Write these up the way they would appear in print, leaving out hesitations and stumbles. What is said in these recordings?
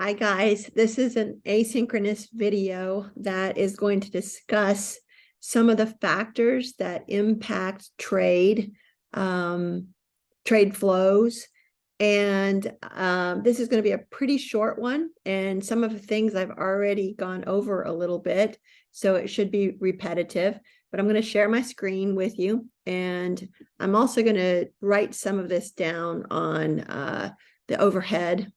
Hi guys, this is an asynchronous video that is going to discuss some of the factors that impact trade flows. And this is going to be a pretty short one. And some of the things I've already gone over a little bit, so it should be repetitive. But I'm going to share my screen with you. And I'm also going to write some of this down on the overhead.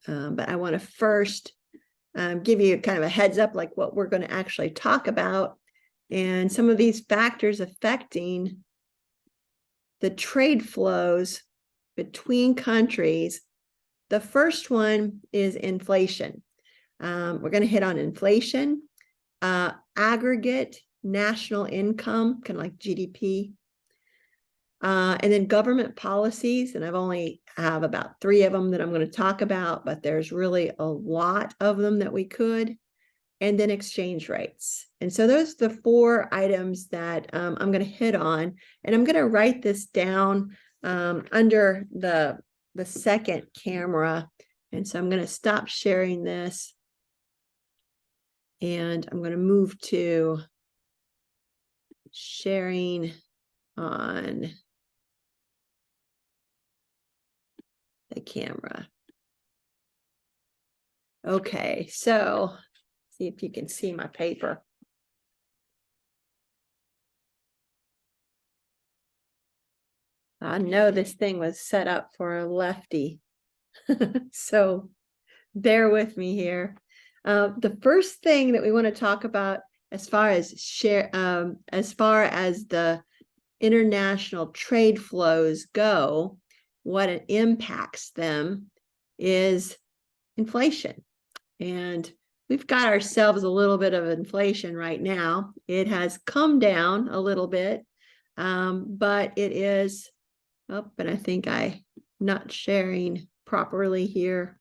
But I want to first give you kind of a heads up, like what we're going to actually talk about and some of these factors affecting the trade flows between countries. The first one is inflation. We're going to hit on inflation, aggregate national income, kind of like GDP, and then government policies. And I've only have about 3 of them that I'm going to talk about, but there's really a lot of them that we could. And then exchange rates. And so those are the 4 items that I'm going to hit on. And I'm going to write this down under the second camera. And so I'm going to stop sharing this. And I'm going to move to sharing on the camera. Okay, so see if you can see my paper. I know this thing was set up for a lefty, so bear with me here. The first thing that we want to talk about as far as the international trade flows go, what it impacts them is inflation. And we've got ourselves a little bit of inflation right now. It has come down a little bit, but it is up, and I think I'm not sharing properly here.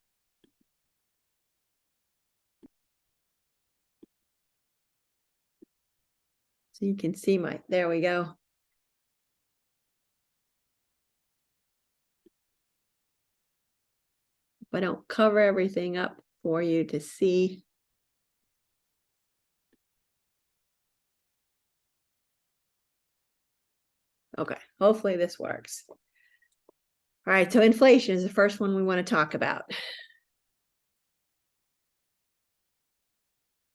So you can see there we go. If I don't cover everything up for you to see. Okay, hopefully this works. All right, so inflation is the first one we want to talk about.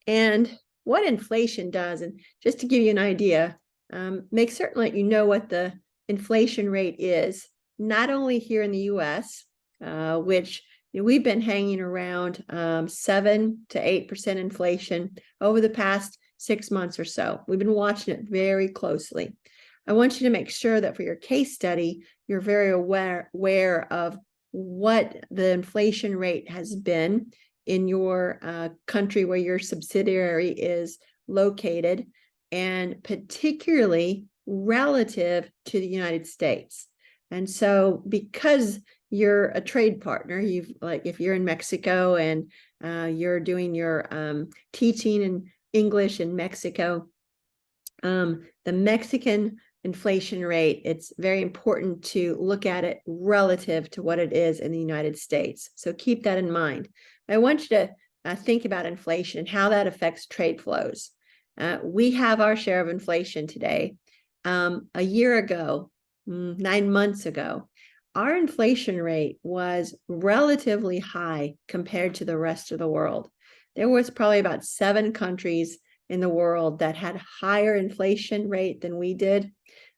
And what inflation does, and just to give you an idea, make certain that you know what the inflation rate is, not only here in the US, which we've been hanging around 7 to 8% inflation over the past 6 months or so. We've been watching it very closely. I want you to make sure that for your case study, you're very aware of what the inflation rate has been in your country where your subsidiary is located, and particularly relative to the United States. And so because you're a trade partner, if you're in Mexico and you're doing your teaching in English in Mexico, the Mexican inflation rate, it's very important to look at it relative to what it is in the United States. So keep that in mind. I want you to think about inflation and how that affects trade flows. We have our share of inflation today. A year ago, 9 months ago, our inflation rate was relatively high compared to the rest of the world. There was probably about 7 countries in the world that had higher inflation rate than we did.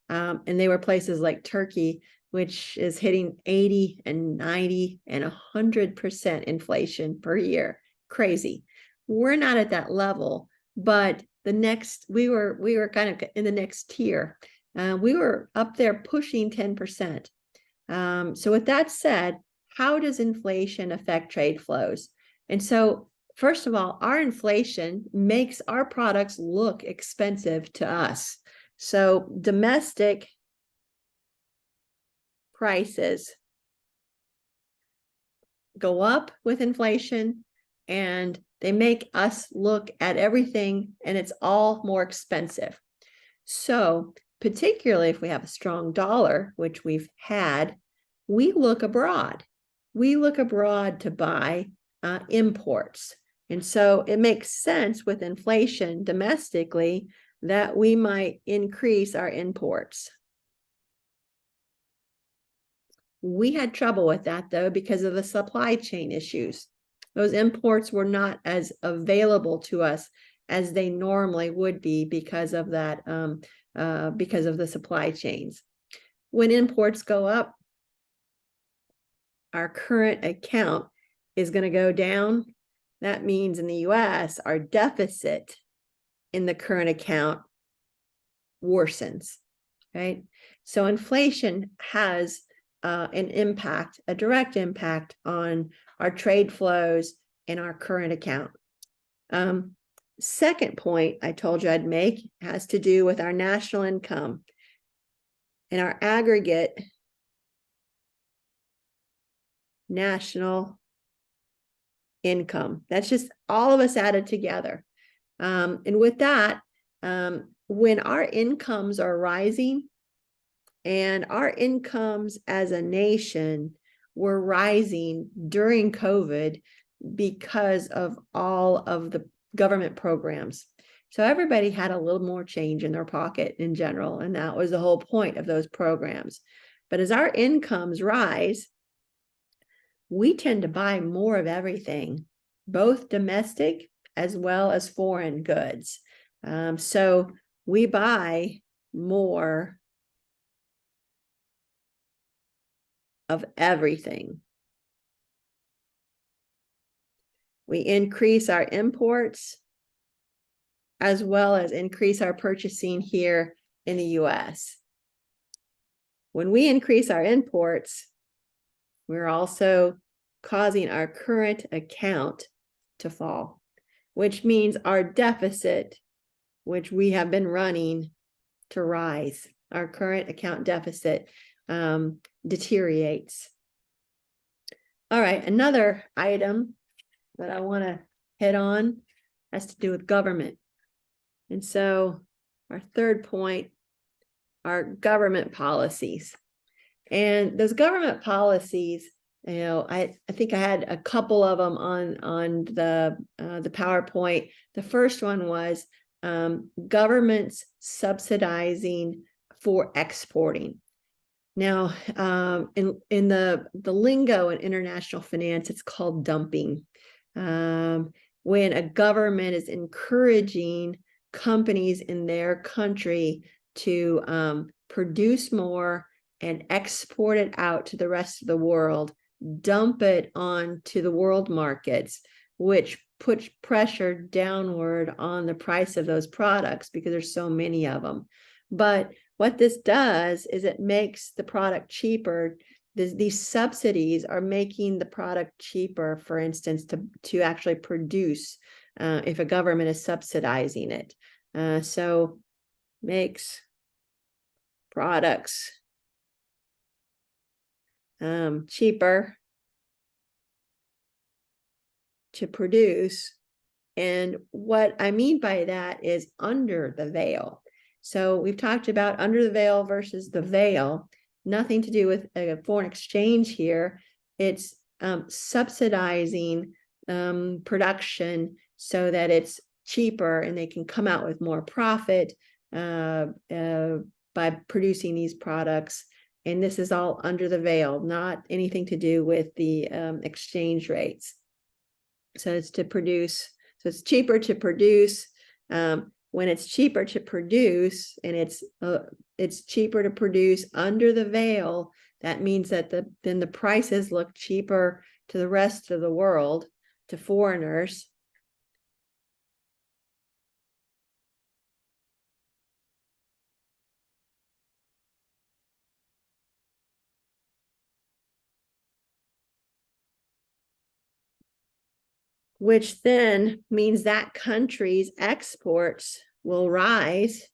And they were places like Turkey, which is hitting 80 and 90 and 100% inflation per year. Crazy. We're not at that level, but we were kind of in the next tier. We were up there pushing 10%. So with that said, how does inflation affect trade flows? And so first of all, our inflation makes our products look expensive to us. So domestic prices go up with inflation, and they make us look at everything, and it's all more expensive. So particularly if we have a strong dollar, which we've had, we look abroad. we look abroad to buy imports. And so it makes sense with inflation domestically that we might increase our imports. We had trouble with that, though, because of the supply chain issues. Those imports were not as available to us as they normally would be because of that, because of the supply chains. When imports go up, our current account is going to go down. That means in the US, our deficit in the current account worsens, right? So inflation has an impact, a direct impact on our trade flows and our current account. Second point I told you I'd make has to do with our national income and our aggregate national income. That's just all of us added together. And with that, when our incomes are rising, and our incomes as a nation were rising during COVID because of all of the government programs. So everybody had a little more change in their pocket in general, and that was the whole point of those programs. But as our incomes rise, we tend to buy more of everything, both domestic as well as foreign goods. So we buy more of everything. We increase our imports as well as increase our purchasing here in the US. When we increase our imports, we're also causing our current account to fall, which means our deficit, which we have been running, to rise. Our current account deficit deteriorates. All right, another item that I want to hit on has to do with government. And so our third point are government policies. And those government policies, I think I had a couple of them on the PowerPoint. The first one was governments subsidizing for exporting. Now, in the lingo in international finance, it's called dumping. When a government is encouraging companies in their country to produce more and export it out to the rest of the world, dump it onto the world markets, which puts pressure downward on the price of those products because there's so many of them. But what this does is it makes the product cheaper. These subsidies are making the product cheaper, for instance, to actually produce if a government is subsidizing it. So makes products cheaper to produce. And what I mean by that is under the veil. So we've talked about under the veil versus the veil, nothing to do with foreign exchange here. It's subsidizing production so that it's cheaper and they can come out with more profit by producing these products. And this is all under the veil, not anything to do with the exchange rates. So it's to produce, so it's cheaper to produce. When it's cheaper to produce and it's cheaper to produce under the veil, that means that then the prices look cheaper to the rest of the world, to foreigners. Which then means that country's exports will rise.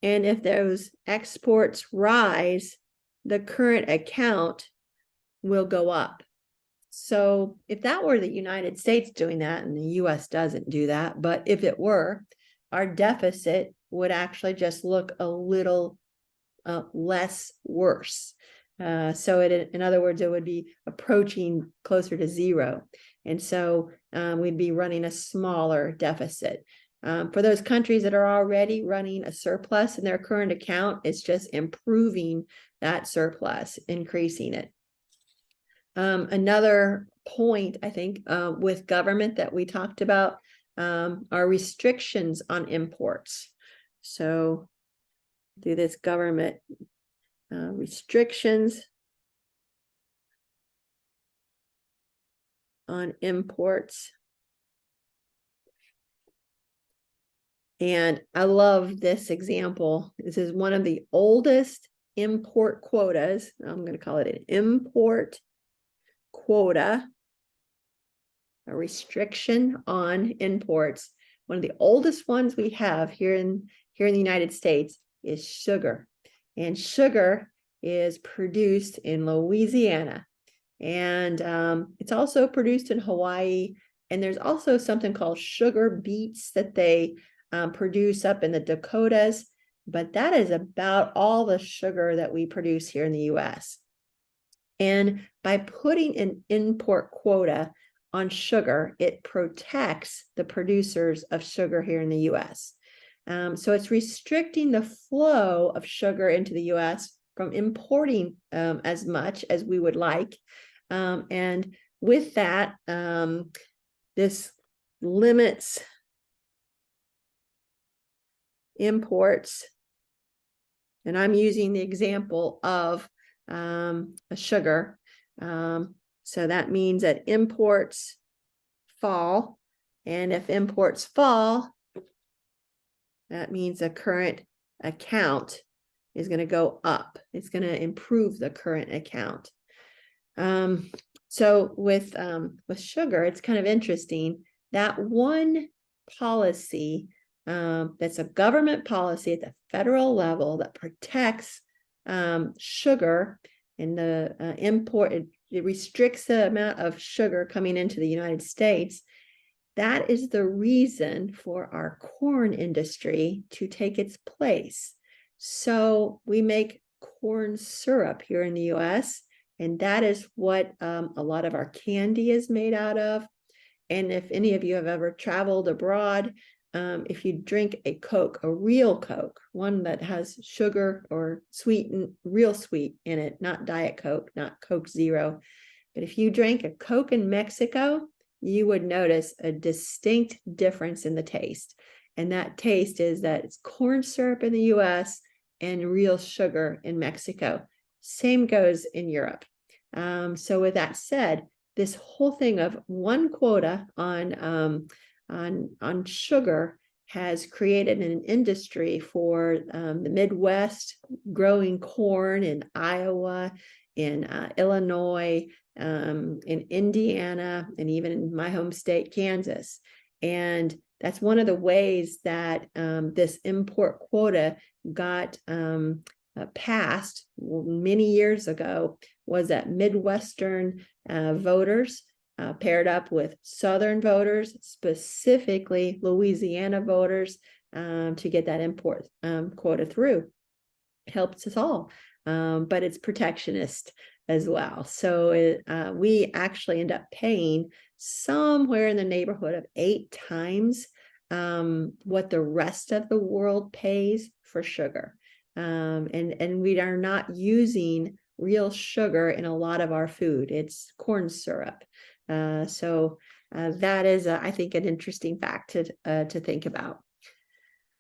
And if those exports rise, the current account will go up. So if that were the United States doing that, and the US doesn't do that, but if it were, our deficit would actually just look a little less worse. So in other words, it would be approaching closer to zero. And so we'd be running a smaller deficit. For those countries that are already running a surplus in their current account, it's just improving that surplus, increasing it. Another point, I think, with government that we talked about are restrictions on imports. So do this government restrictions on imports. And I love this example. This is one of the oldest import quotas. I'm going to call it an import quota, a restriction on imports. One of the oldest ones we have here in the United States is sugar. And sugar is produced in Louisiana. And it's also produced in Hawaii. And there's also something called sugar beets that they produce up in the Dakotas. But that is about all the sugar that we produce here in the US. And by putting an import quota on sugar, it protects the producers of sugar here in the US. So it's restricting the flow of sugar into the US from importing as much as we would like. And with that, this limits imports. And I'm using the example of a sugar. So that means that imports fall. And if imports fall, that means the current account is going to go up. It's going to improve the current account. So with sugar, it's kind of interesting that one policy that's a government policy at the federal level that protects sugar and the import, it restricts the amount of sugar coming into the United States. That is the reason for our corn industry to take its place. So we make corn syrup here in the US, and that is what a lot of our candy is made out of. And if any of you have ever traveled abroad, if you drink a Coke, a real Coke, one that has sugar or real sweet in it, not Diet Coke, not Coke Zero, but if you drank a Coke in Mexico, you would notice a distinct difference in the taste. And that taste is that it's corn syrup in the US and real sugar in Mexico. Same goes in Europe. So with that said, this whole thing of one quota on sugar has created an industry for the Midwest growing corn in Iowa, in Illinois, in Indiana, and even in my home state, Kansas. And that's one of the ways that this import quota got passed many years ago, was that Midwestern voters paired up with Southern voters, specifically Louisiana voters, to get that import quota through. It helps us all, but it's protectionist as well. So we actually end up paying somewhere in the neighborhood of 8 times what the rest of the world pays for sugar. And we are not using real sugar in a lot of our food. It's corn syrup. So that is, I think, an interesting fact to think about.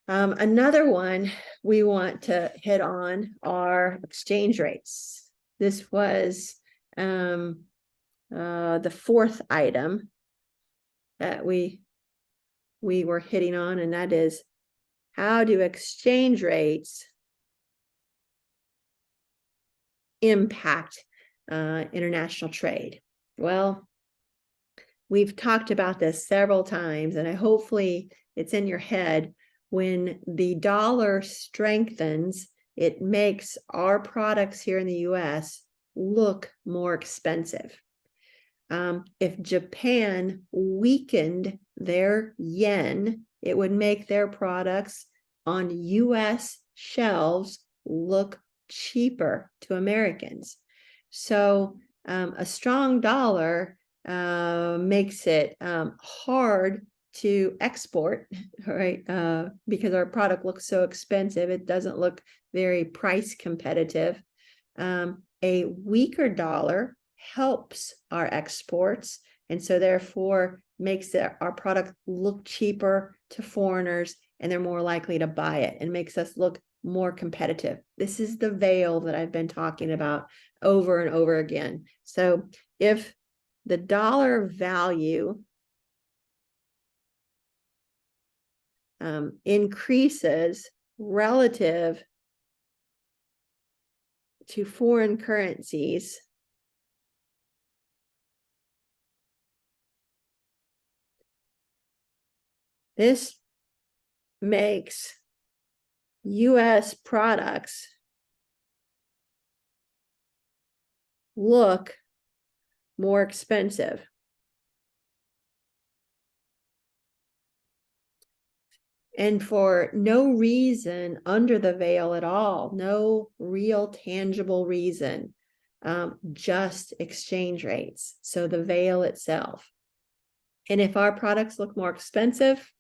Another one we want to hit on are exchange rates. This was the 4th item that we were hitting on, and that is, how do exchange rates impact international trade? Well, we've talked about this several times, and hopefully it's in your head. When the dollar strengthens, it makes our products here in the US look more expensive. If Japan weakened their yen, it would make their products on US shelves look cheaper to Americans. So a strong dollar makes it hard to export, right? Because our product looks so expensive, it doesn't look very price competitive. A weaker dollar helps our exports, and so therefore makes our product look cheaper to foreigners, and they're more likely to buy it, and makes us look more competitive. This is the veil that I've been talking about over and over again. So if the dollar value increases relative to foreign currencies, this makes US products look more expensive. And for no reason under the veil at all, no real tangible reason, just exchange rates. So the veil itself. And if our products look more expensive,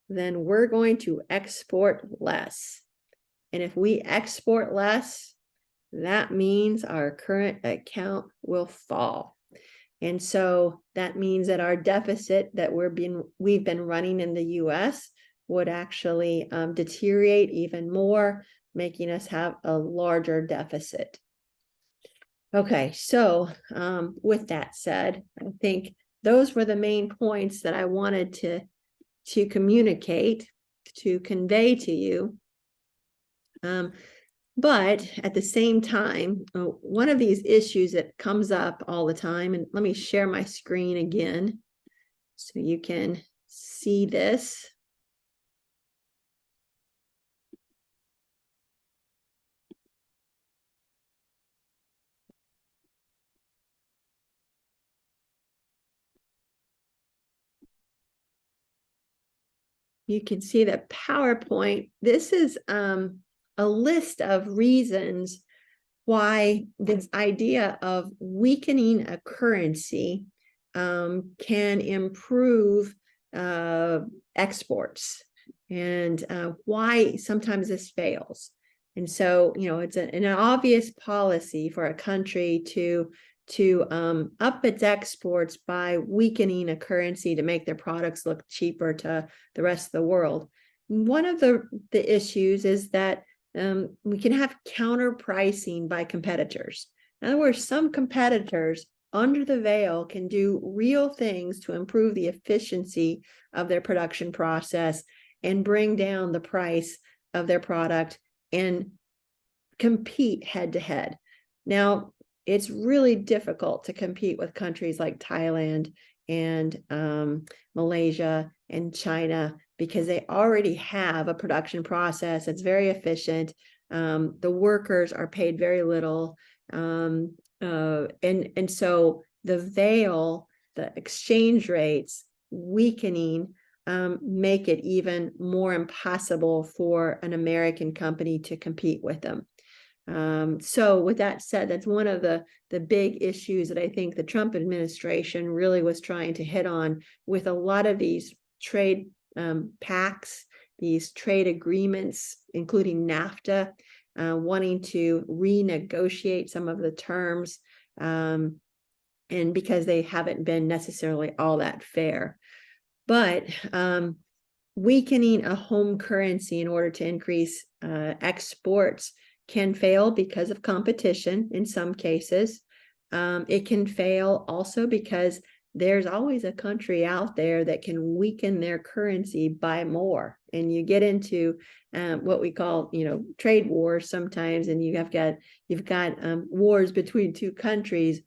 then we're going to export less. And if we export less, that means our current account will fall. And so that means that our deficit that we've been running in the US would actually deteriorate even more, making us have a larger deficit. Okay, so with that said, I think those were the main points that I wanted to communicate, to convey to you. But at the same time, one of these issues that comes up all the time, and let me share my screen again so you can see this. You can see the PowerPoint. This is a list of reasons why this idea of weakening a currency can improve exports, and why sometimes this fails. And so, it's an obvious policy for a country to up its exports by weakening a currency to make their products look cheaper to the rest of the world. One of the issues is that we can have counter pricing by competitors. In other words, some competitors under the veil can do real things to improve the efficiency of their production process and bring down the price of their product and compete head to head. Now, it's really difficult to compete with countries like Thailand and Malaysia and China, because they already have a production process that's very efficient. The workers are paid very little. And so the veil, the exchange rates weakening, make it even more impossible for an American company to compete with them. So with that said, that's one of the big issues that I think the Trump administration really was trying to hit on with a lot of these trade pacts, these trade agreements, including NAFTA, wanting to renegotiate some of the terms, and because they haven't been necessarily all that fair. But weakening a home currency in order to increase exports can fail because of competition in some cases. It can fail also because there's always a country out there that can weaken their currency by more. And you get into what we call, trade wars sometimes, and you've got wars between two countries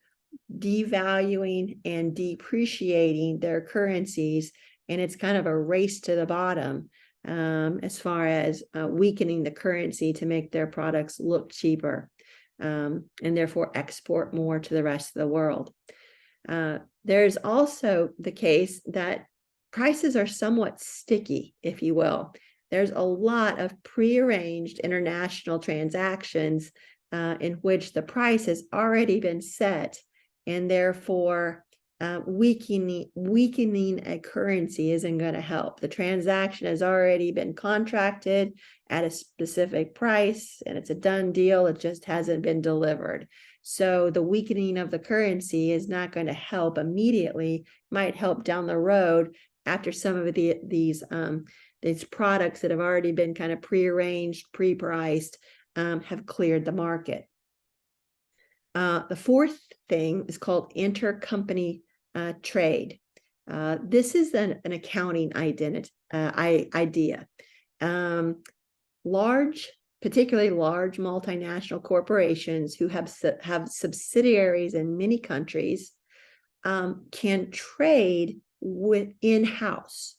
devaluing and depreciating their currencies. And it's kind of a race to the bottom as far as weakening the currency to make their products look cheaper, and therefore export more to the rest of the world. There's also the case that prices are somewhat sticky, if you will. There's a lot of prearranged international transactions in which the price has already been set, and therefore weakening a currency isn't going to help. The transaction has already been contracted at a specific price, and it's a done deal. It just hasn't been delivered. So the weakening of the currency is not going to help immediately, might help down the road after some of these products that have already been kind of prearranged, pre-priced, have cleared the market. The fourth thing is called intercompany trade. This is an accounting idea. Particularly large multinational corporations who have subsidiaries in many countries can trade in-house.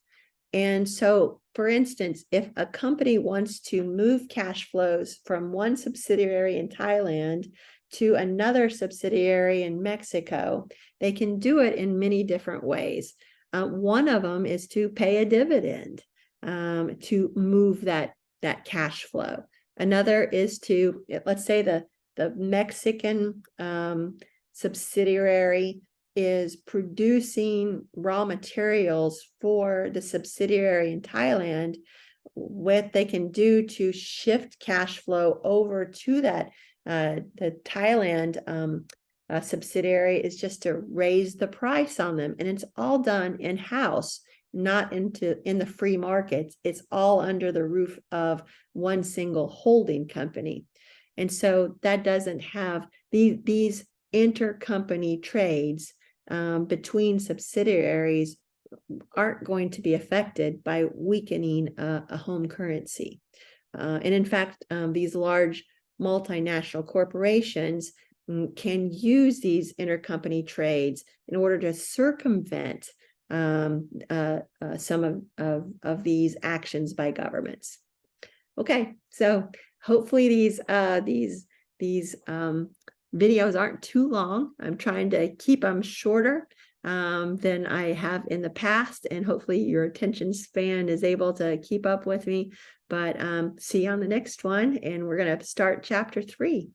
And so, for instance, if a company wants to move cash flows from one subsidiary in Thailand to another subsidiary in Mexico, they can do it in many different ways. One of them is to pay a dividend to move that cash flow. Another is to, let's say the Mexican subsidiary is producing raw materials for the subsidiary in Thailand. What they can do to shift cash flow over to that the Thailand subsidiary is just to raise the price on them, and it's all done in-house, not in the free markets. It's all under the roof of one single holding company. And so that doesn't have these intercompany trades between subsidiaries aren't going to be affected by weakening a home currency. And in fact, these large multinational corporations can use these intercompany trades in order to circumvent some of these actions by governments. Okay, so hopefully these videos aren't too long. I'm trying to keep them shorter than I have in the past, and hopefully your attention span is able to keep up with me. But see you on the next one, and we're going to start chapter 3.